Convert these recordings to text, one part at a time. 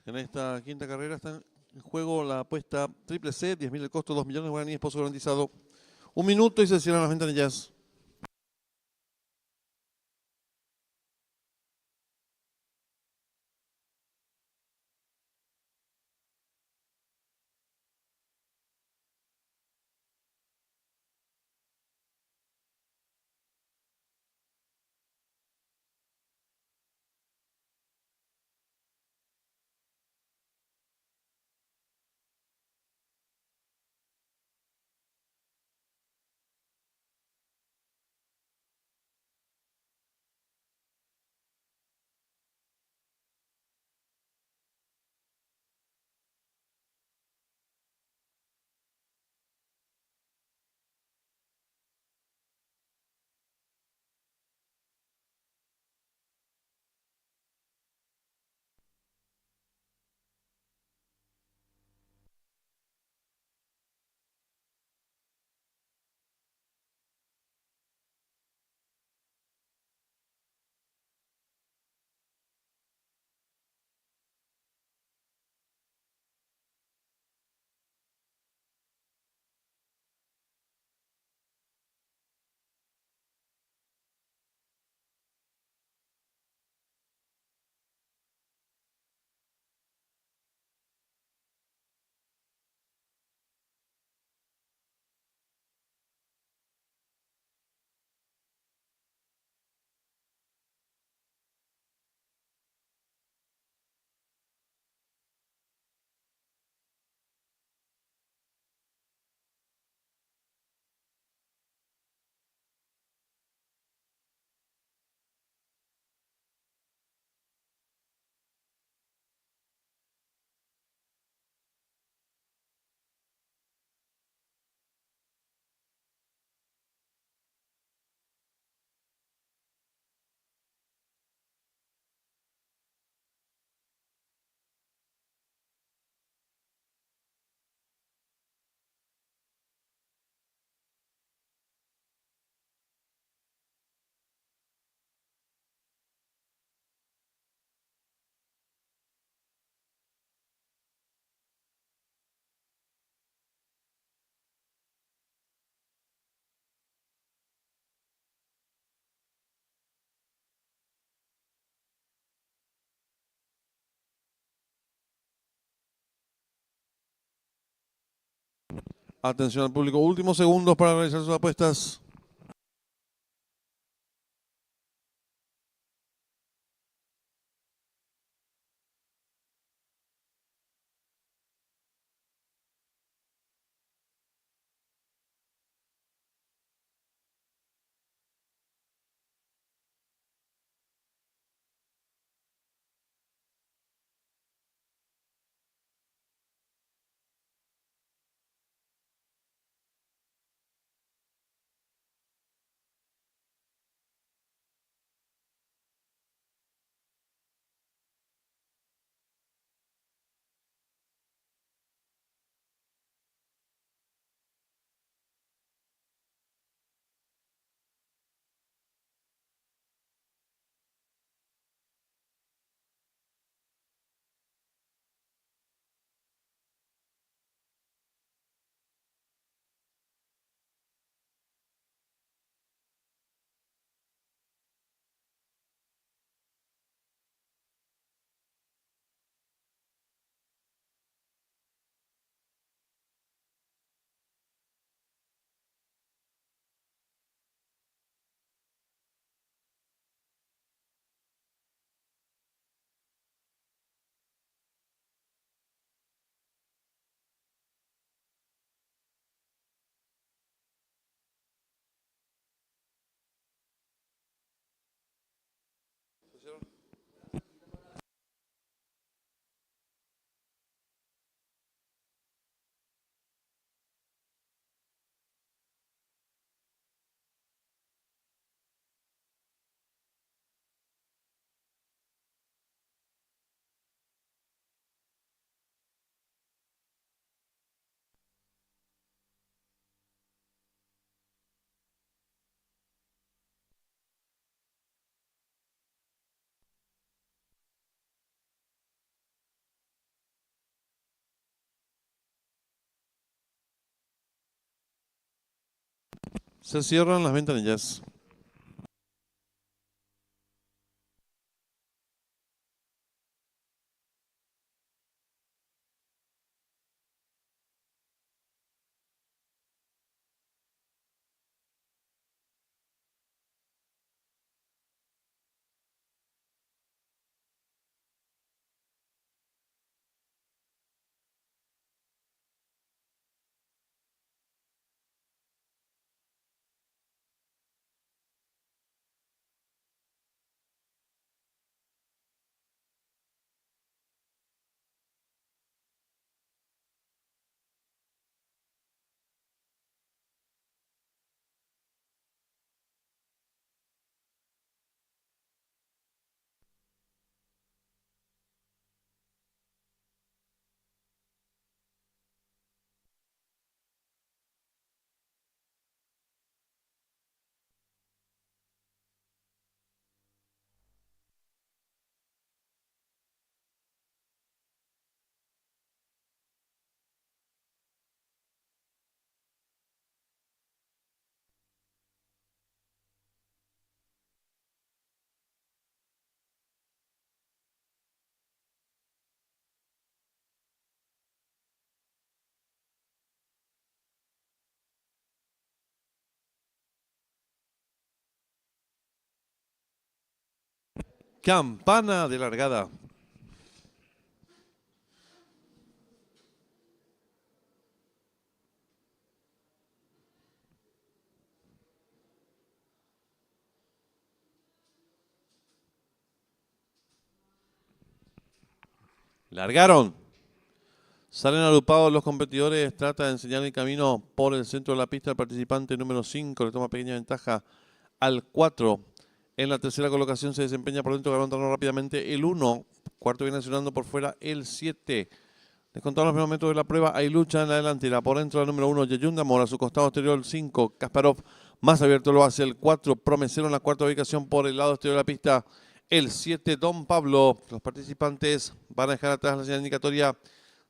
En esta quinta carrera está en juego la apuesta triple C, 10.000 el costo, 2 millones de guaraníes, pozo garantizado. 1 minuto y se cierran las ventanillas. Atención al público, últimos segundos para realizar sus apuestas. Se cierran las ventanillas. Campana de largada. Largaron. Salen agrupados los competidores. Trata de enseñar el camino por el centro de la pista. El participante número 5 le toma pequeña ventaja al 4. En la tercera colocación se desempeña por dentro, ganando rápidamente el 1. Cuarto viene accionando por fuera el 7. Descontados los primeros metros de la prueba, hay lucha en la delantera. Por dentro la número 1, Yeyunda Mora. A su costado exterior el 5, Kasparov. Más abierto lo hace el 4, Promesero en la cuarta ubicación por el lado exterior de la pista. El 7, Don Pablo. Los participantes van a dejar atrás la señal indicatoria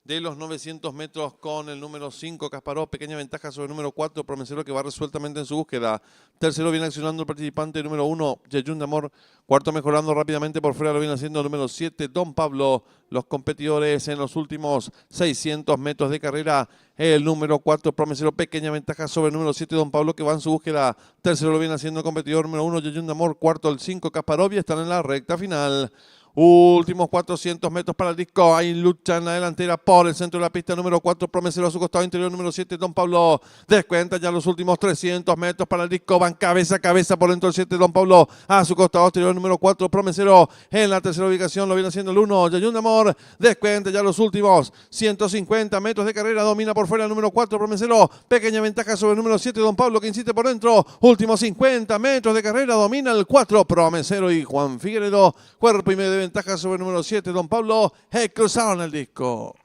de los 900 metros con el número 5, Kasparov. Pequeña ventaja sobre el número 4, Promesero, que va resueltamente en su búsqueda. Tercero viene accionando el participante número 1, Yeyunda Amor. Cuarto mejorando rápidamente por fuera lo viene haciendo el número 7, Don Pablo. Los competidores en los últimos 600 metros de carrera. El número 4, Promesero, pequeña ventaja sobre el número 7, Don Pablo, que va en su búsqueda. Tercero lo viene haciendo el competidor número 1, Yeyunda Amor. Cuarto el 5, Kasparov, y están en la recta final. Últimos 400 metros para el disco. Hay lucha en la delantera por el centro de la pista. Número 4, Promesero a su costado interior. Número 7, Don Pablo. Descuenta ya los últimos 300 metros para el disco. Van cabeza a cabeza por dentro el 7, Don Pablo. A su costado exterior. Número 4, Promesero. En la tercera ubicación lo viene haciendo el 1, Yeyunda Amor. Descuenta ya los últimos 150 metros de carrera. Domina por fuera el número 4, Promesero. Pequeña ventaja sobre el número 7, Don Pablo, que insiste por dentro. Últimos 50 metros de carrera. Domina el 4, Promesero y Juan Figueredo. Cuerpo y medio de ventaja sobre el número 7, Don Pablo. Cruzaron el disco.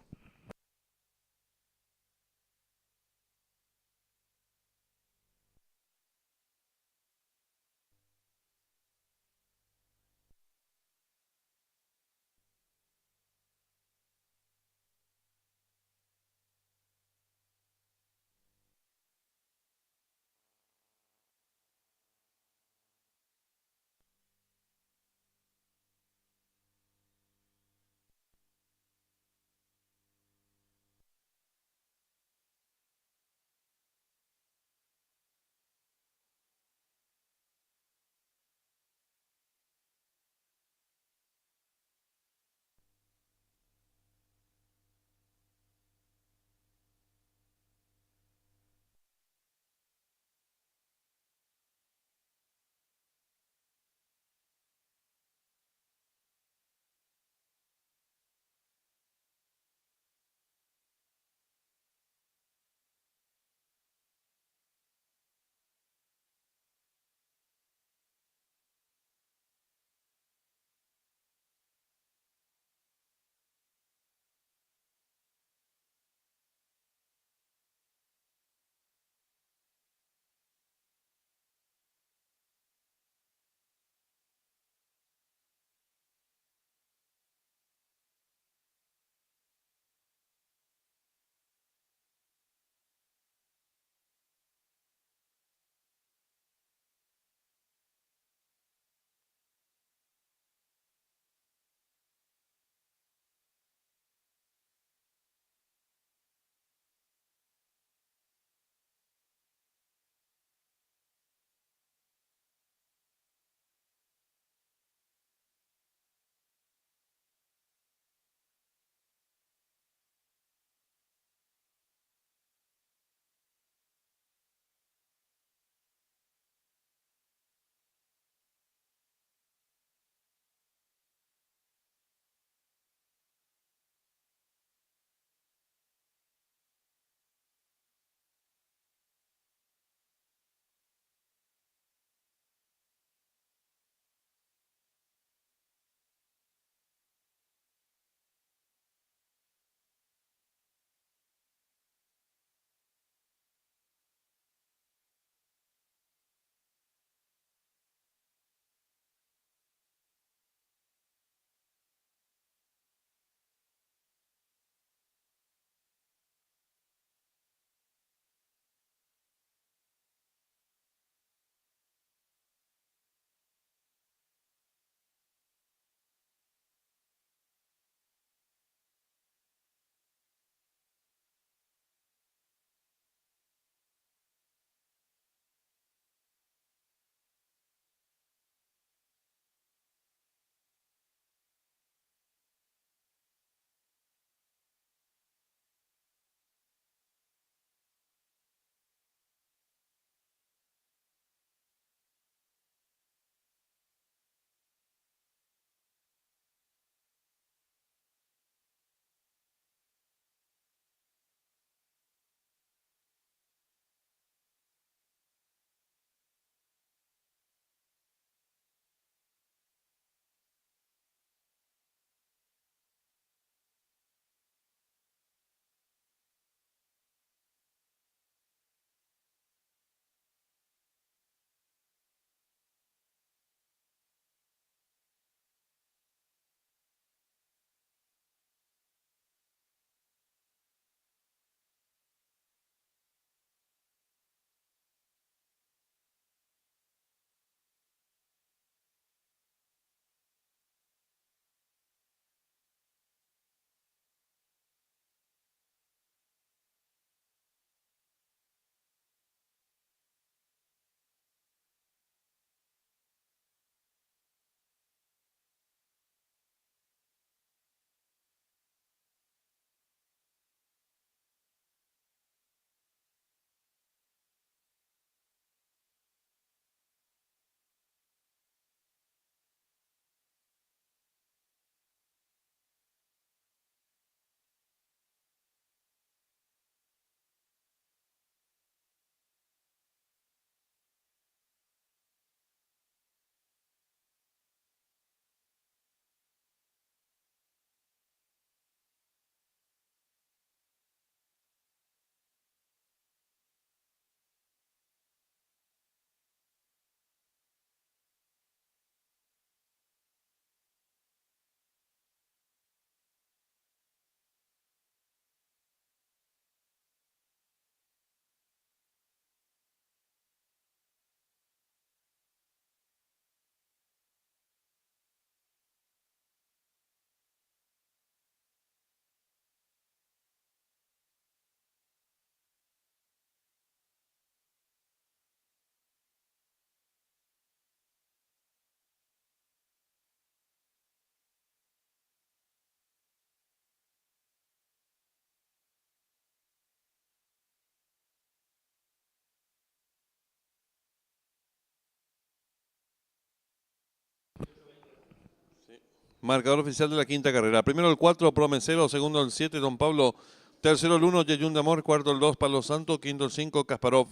Marcador oficial de la quinta carrera. Primero el 4, Promesero. Segundo el 7, Don Pablo. Tercero el 1, Yeyun de Amor. Cuarto el 2, Palo Santo. Quinto el 5, Kasparov.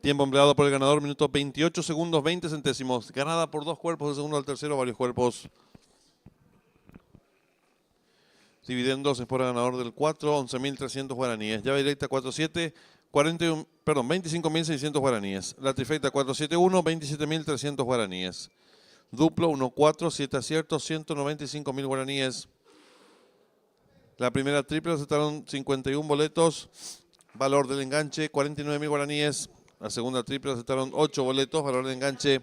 Tiempo empleado por el ganador, minuto 28 segundos 20 centésimos. Ganada por 2 cuerpos, del segundo al tercero, varios cuerpos. Dividendos es por el ganador del 4, 11.300 guaraníes. Llave directa 4-7, 25.600 guaraníes. La trifecta 4-7-1, 27.300 guaraníes. Duplo 1-4, 7 aciertos, 195.000 guaraníes. La primera triple aceptaron 51 boletos. Valor del enganche 49.000 guaraníes. La segunda triple aceptaron 8 boletos. Valor del enganche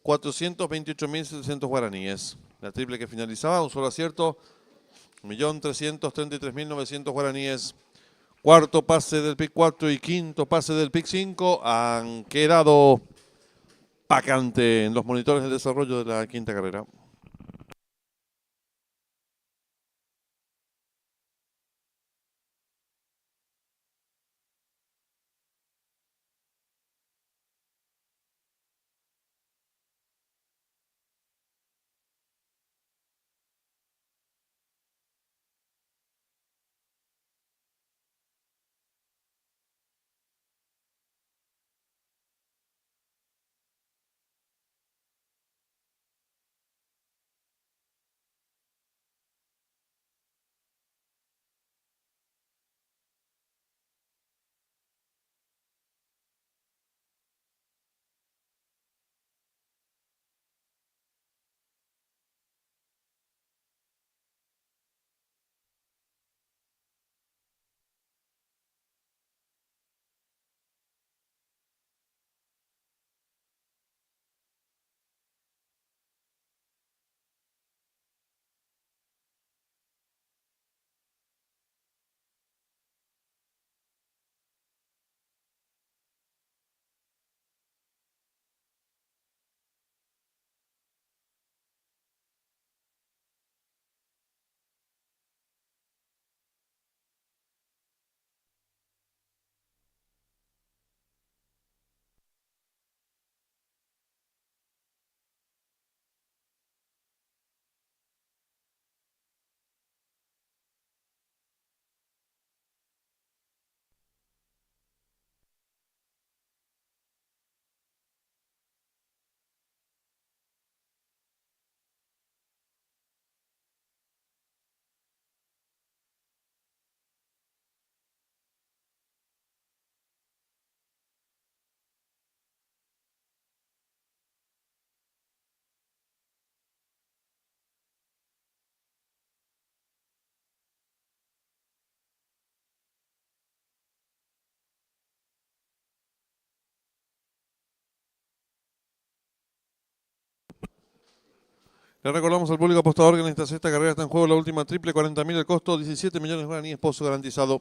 428.700 guaraníes. La triple que finalizaba, un solo acierto, 1.333.900 guaraníes. Cuarto pase del pick 4 y quinto pase del pick 5 han quedado vacante en los monitores de desarrollo de la quinta carrera. Le recordamos al público apostador que en esta sexta carrera está en juego la última triple, 40.000 el costo, 17 millones de guaraníes, pozo garantizado.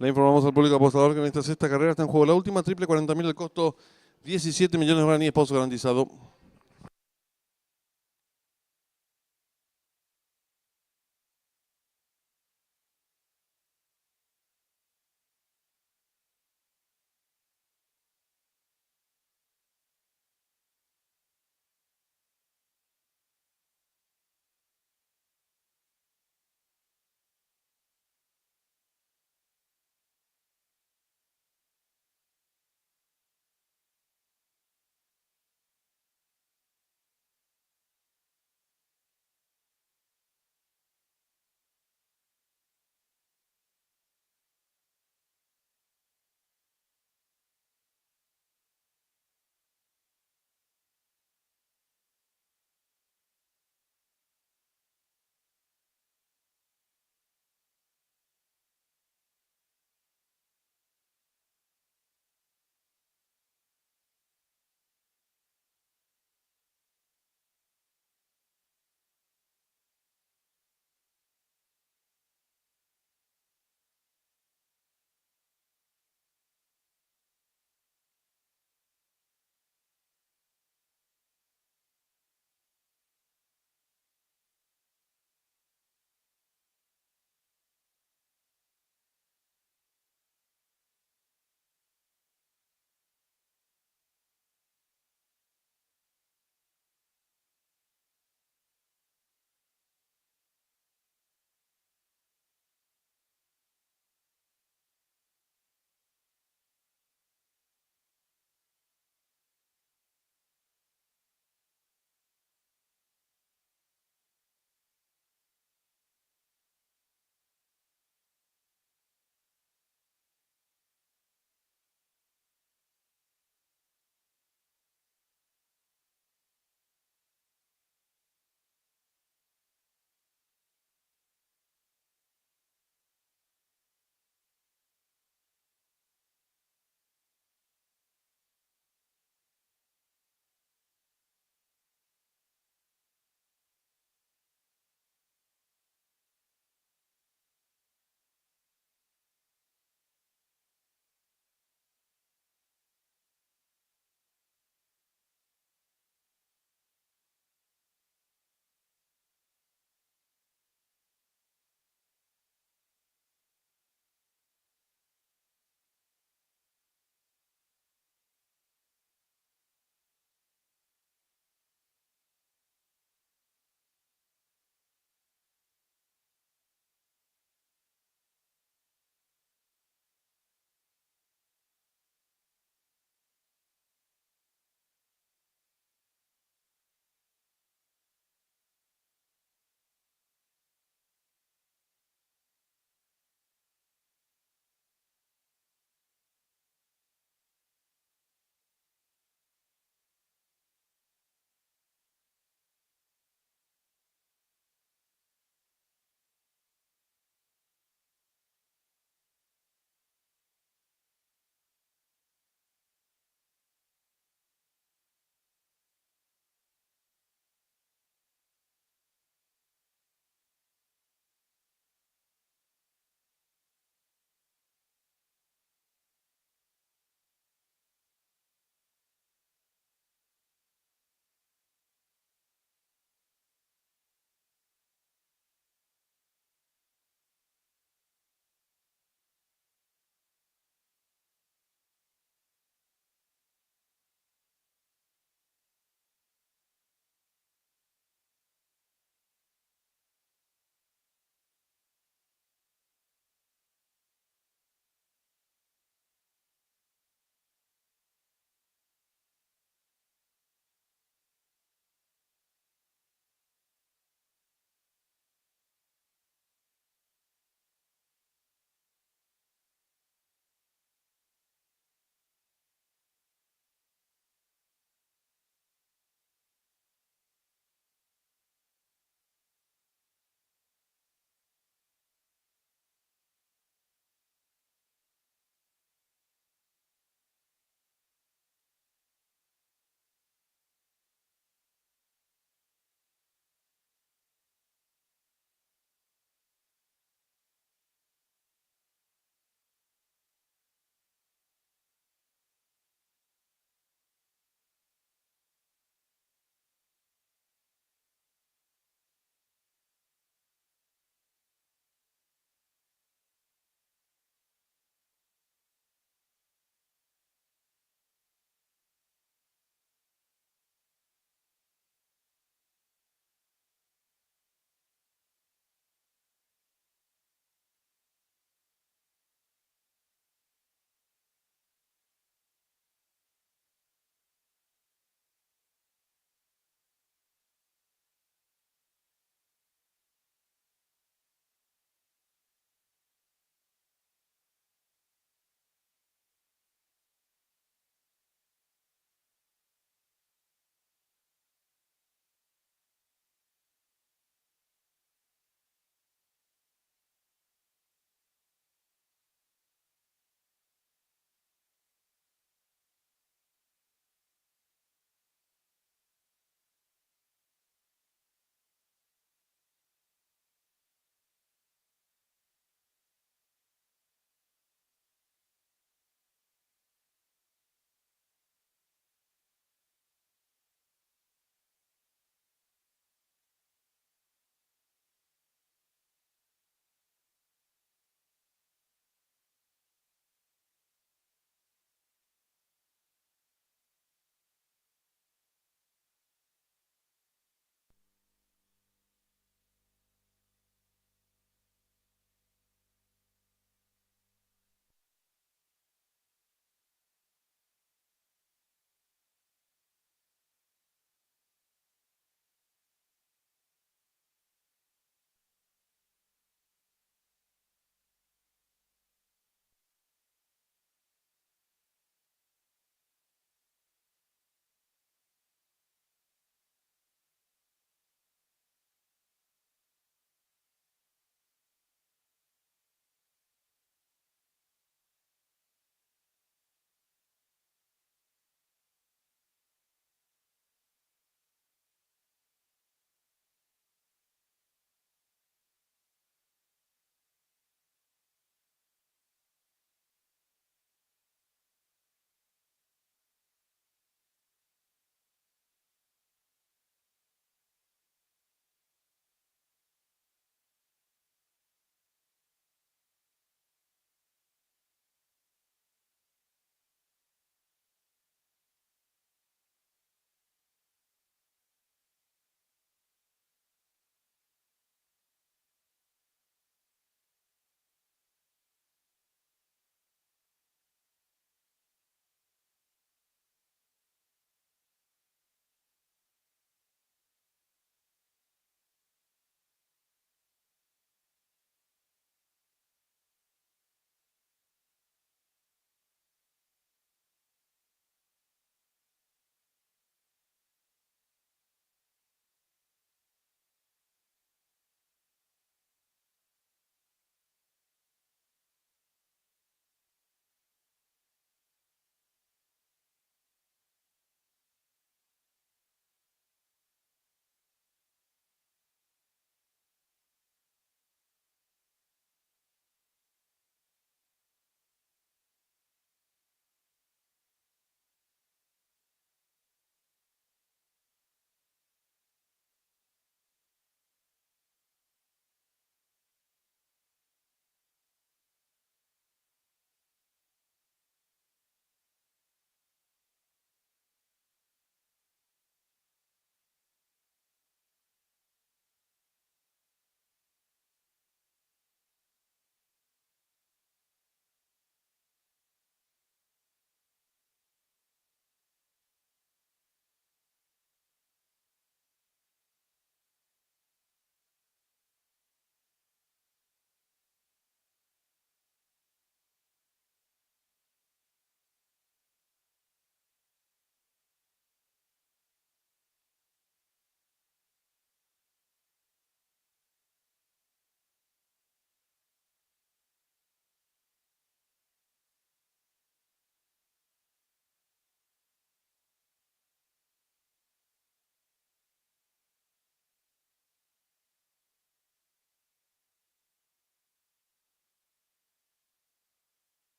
Le informamos al público apostador que en esta sexta carrera está en juego la última, triple 40.000 el costo, 17 millones de guaraníes, pozo garantizado.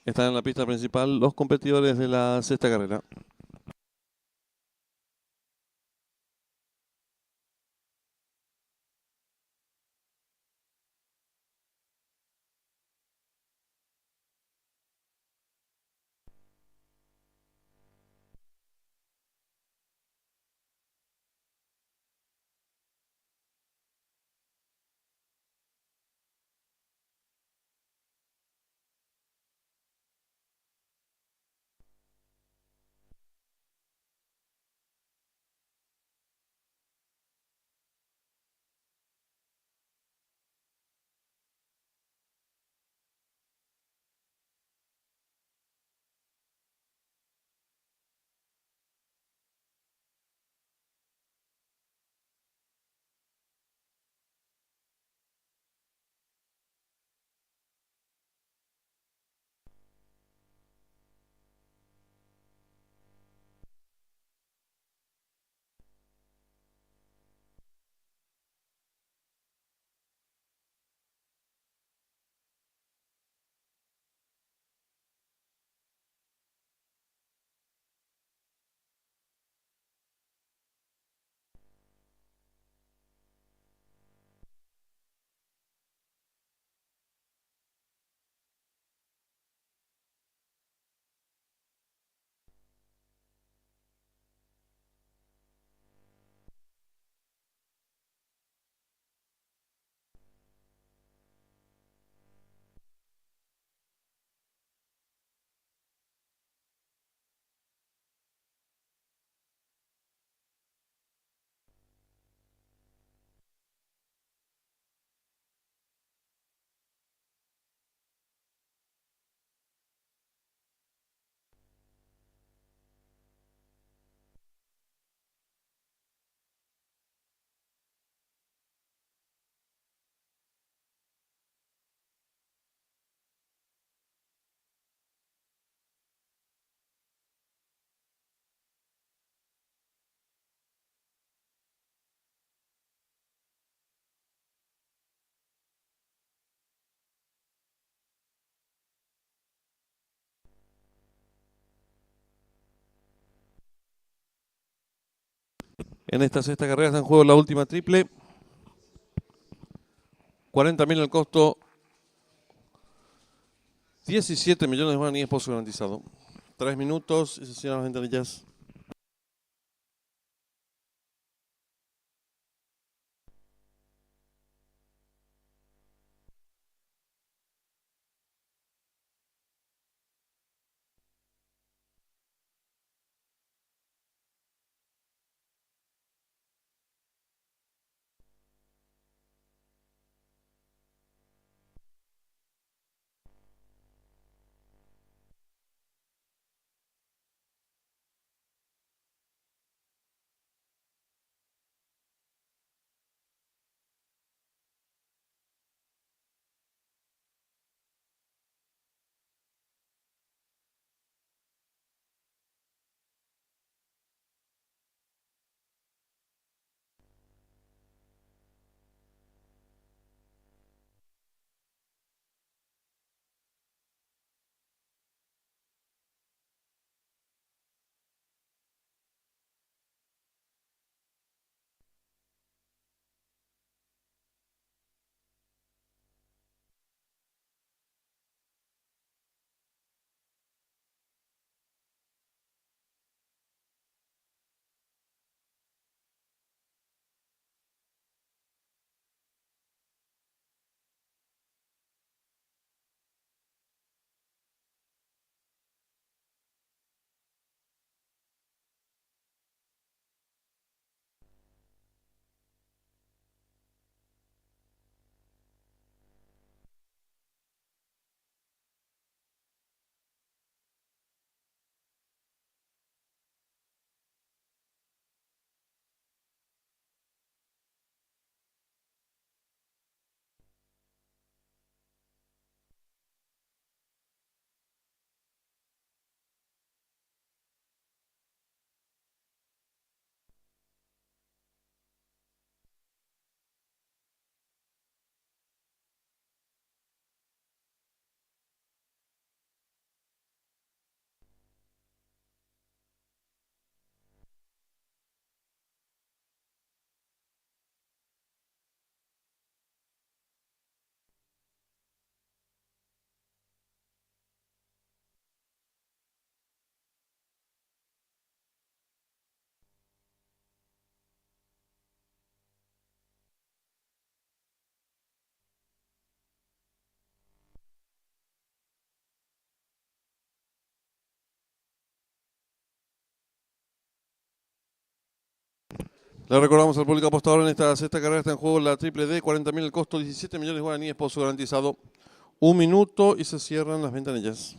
Están en la pista principal los competidores de la sexta carrera. En esta sexta carrera está en juego la última triple. 40.000 el costo. 17 millones de guaraníes por su garantizado. 3 minutos y se cierran las ventanillas. Le recordamos al público apostador en esta sexta carrera está en juego la triple D, 40.000 el costo, 17 millones de guaraníes por su garantizado. 1 minuto y se cierran las ventanillas.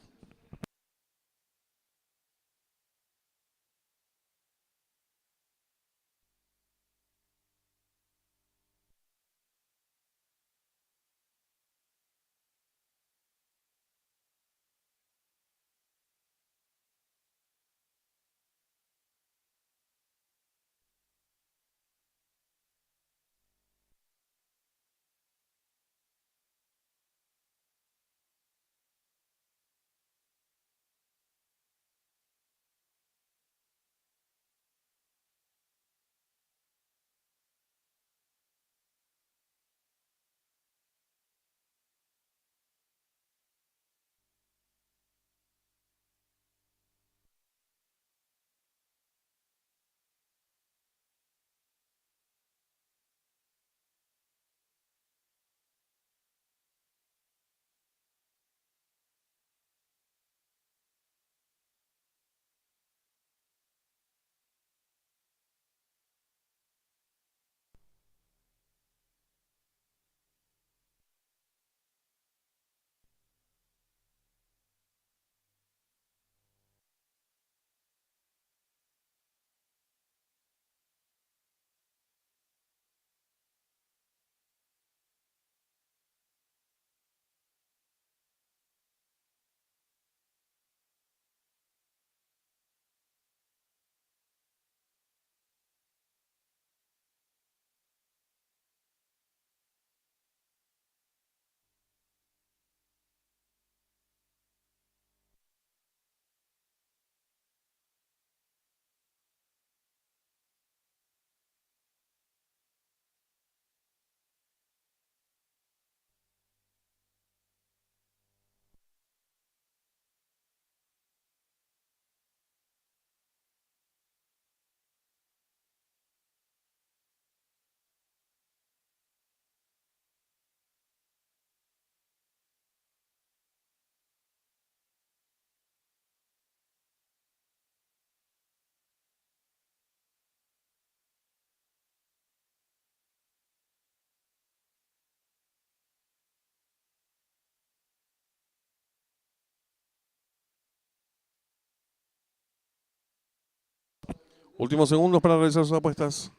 Últimos segundos para realizar sus apuestas.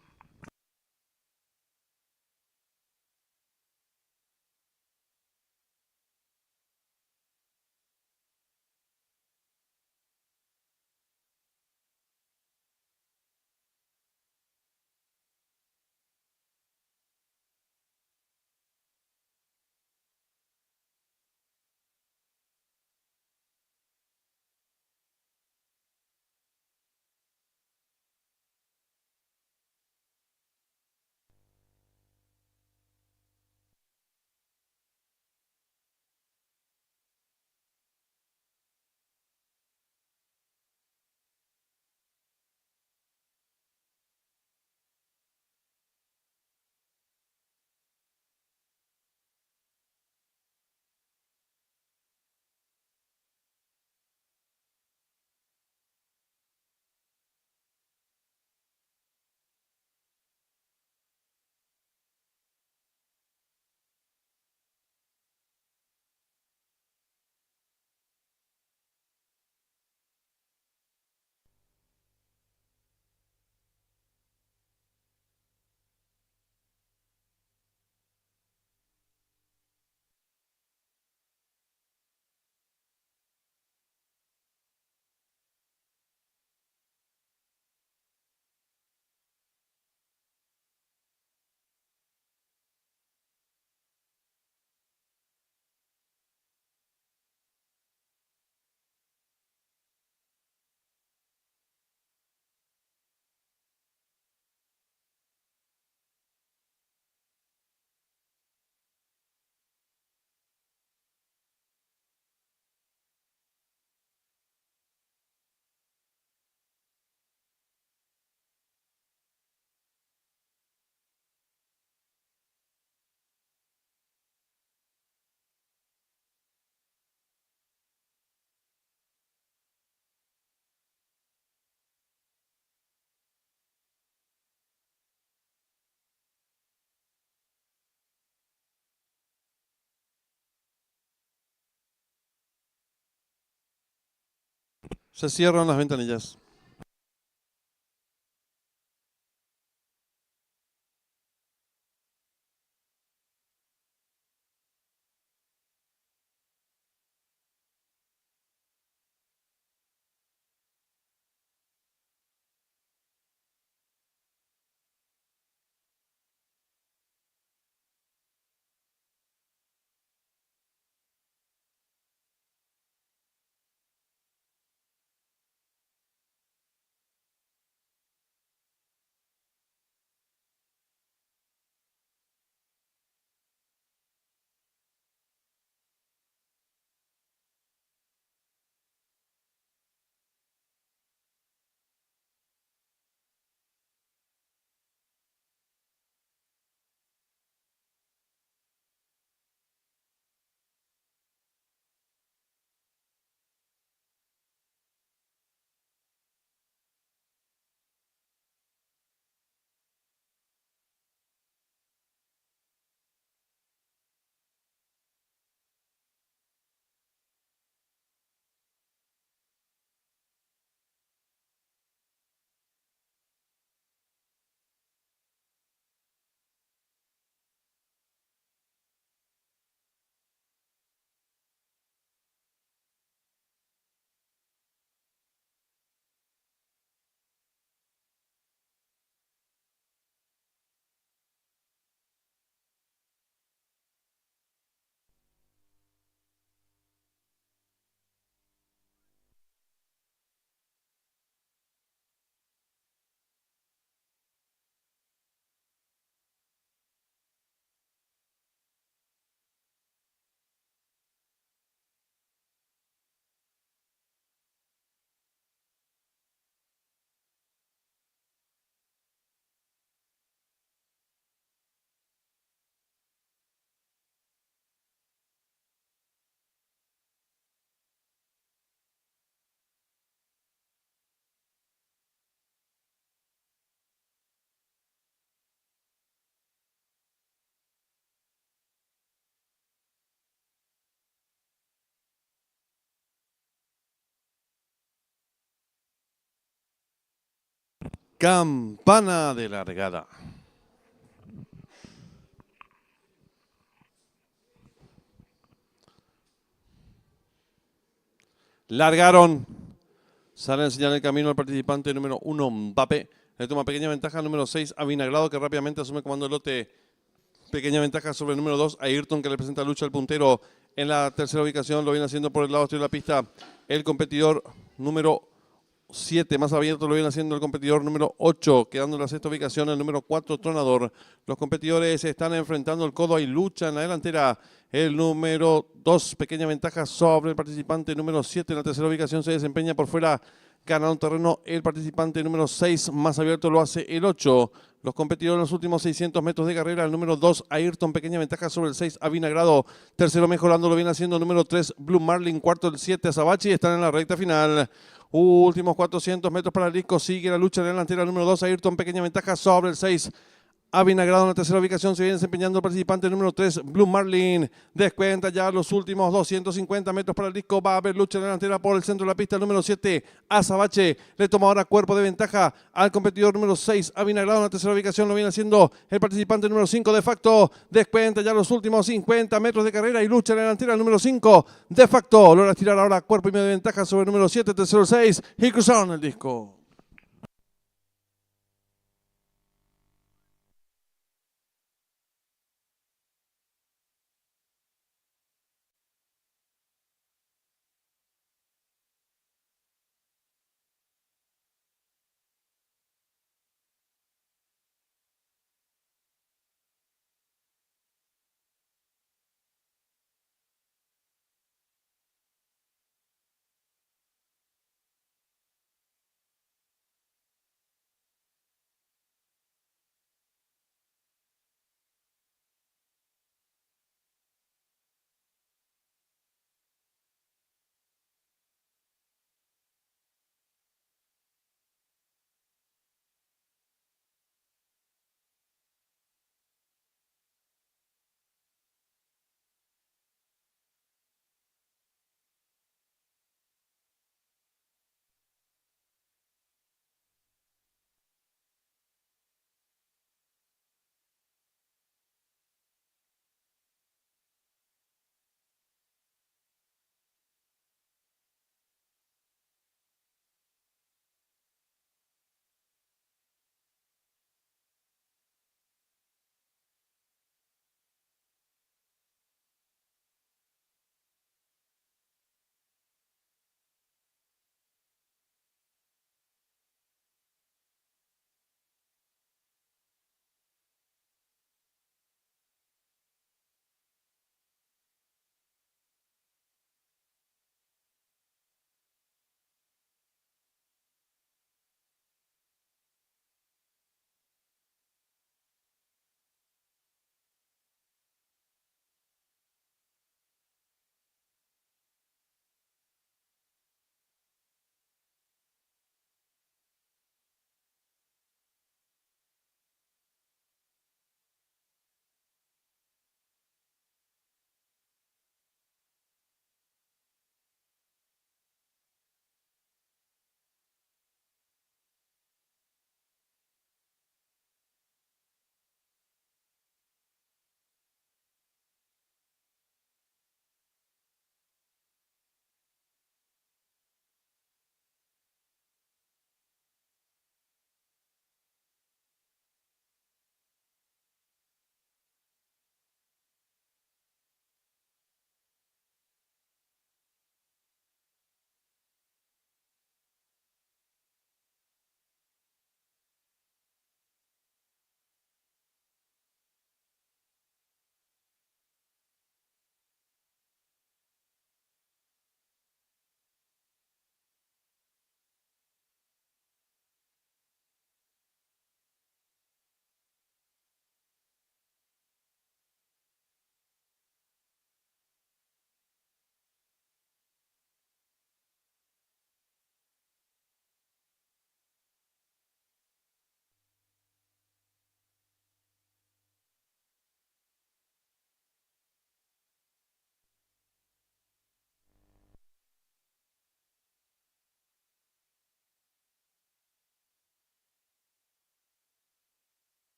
Se cierran las ventanillas. Campana de largada. Largaron. Sale a enseñar el camino al participante número 1, Mbappé. Le toma pequeña ventaja al número 6, a Vinagrado, que rápidamente asume comando del lote. Pequeña ventaja sobre el número 2, Ayrton, que le presenta lucha al puntero. En la tercera ubicación lo viene haciendo por el lado exterior de la pista el competidor número 7. Más abierto lo viene haciendo el competidor número 8, quedando en la sexta ubicación el número 4, Tronador. Los competidores se están enfrentando el codo y lucha en la delantera. El número 2, pequeña ventaja sobre el participante número 7. En la tercera ubicación se desempeña por fuera, ganando terreno el participante número 6. Más abierto lo hace el 8. Los competidores en los últimos 600 metros de carrera, el número 2, Ayrton, pequeña ventaja sobre el 6, Avinagrado. Tercero mejorando lo viene haciendo el número 3, Blue Marlin. Cuarto el 7, Azabachi. Están en la recta final. Últimos 400 metros para el disco. Sigue la lucha en la delantera. El número 2, Ayrton, pequeña ventaja sobre el 6. Avinagrado en la tercera ubicación. Se viene desempeñando el participante número 3, Blue Marlin. Descuenta ya los últimos 250 metros para el disco. Va a haber lucha en la delantera por el centro de la pista. El número 7, Azabache. Le toma ahora cuerpo de ventaja al competidor número 6, Avinagrado en la tercera ubicación. Lo viene haciendo el participante número 5, de facto. Descuenta ya los últimos 50 metros de carrera y lucha en la delantera. El número 5, de facto. Logra tirar ahora cuerpo y medio de ventaja sobre el número 7, tercero 6. Y cruzaron el disco.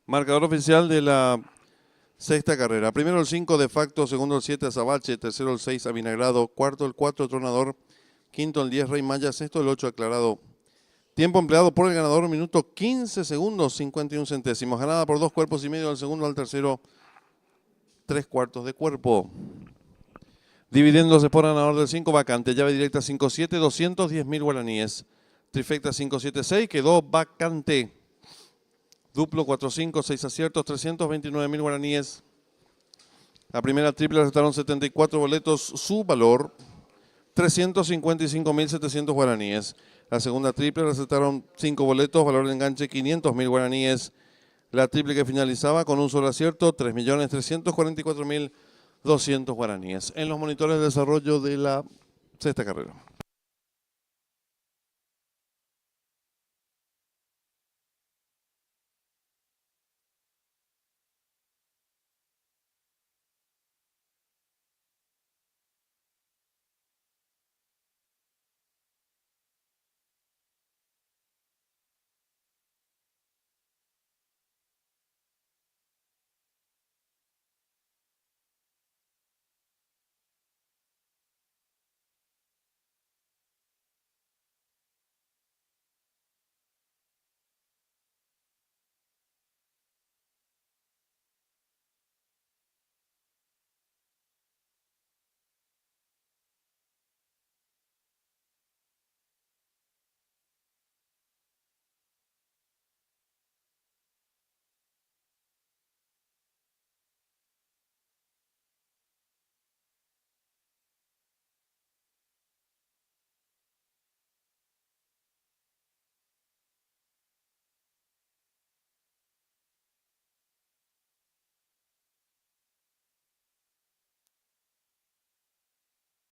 Marcador oficial de la sexta carrera. Primero el 5 de facto, segundo el 7 Azabache, tercero el 6 Avinagrado, cuarto el 4 Tronador, quinto el 10 Rey Maya, sexto el 8 Aclarado. Tiempo empleado por el ganador, minuto 15 segundos 51 centésimos. Ganada por 2 cuerpos y medio del segundo al tercero, 3 cuartos de cuerpo. Dividiéndose por ganador del 5 vacante. Llave directa 5-7, 210.000 guaraníes. Trifecta 5-7-6, quedó vacante. Duplo 4-5, 6 aciertos, 329.000 guaraníes. La primera triple recetaron 74 boletos, su valor 355.700 guaraníes. La segunda triple recetaron 5 boletos, valor de enganche 500.000 guaraníes. La triple que finalizaba con un solo acierto, 3.344.200 guaraníes. En los monitores de desarrollo de la sexta carrera.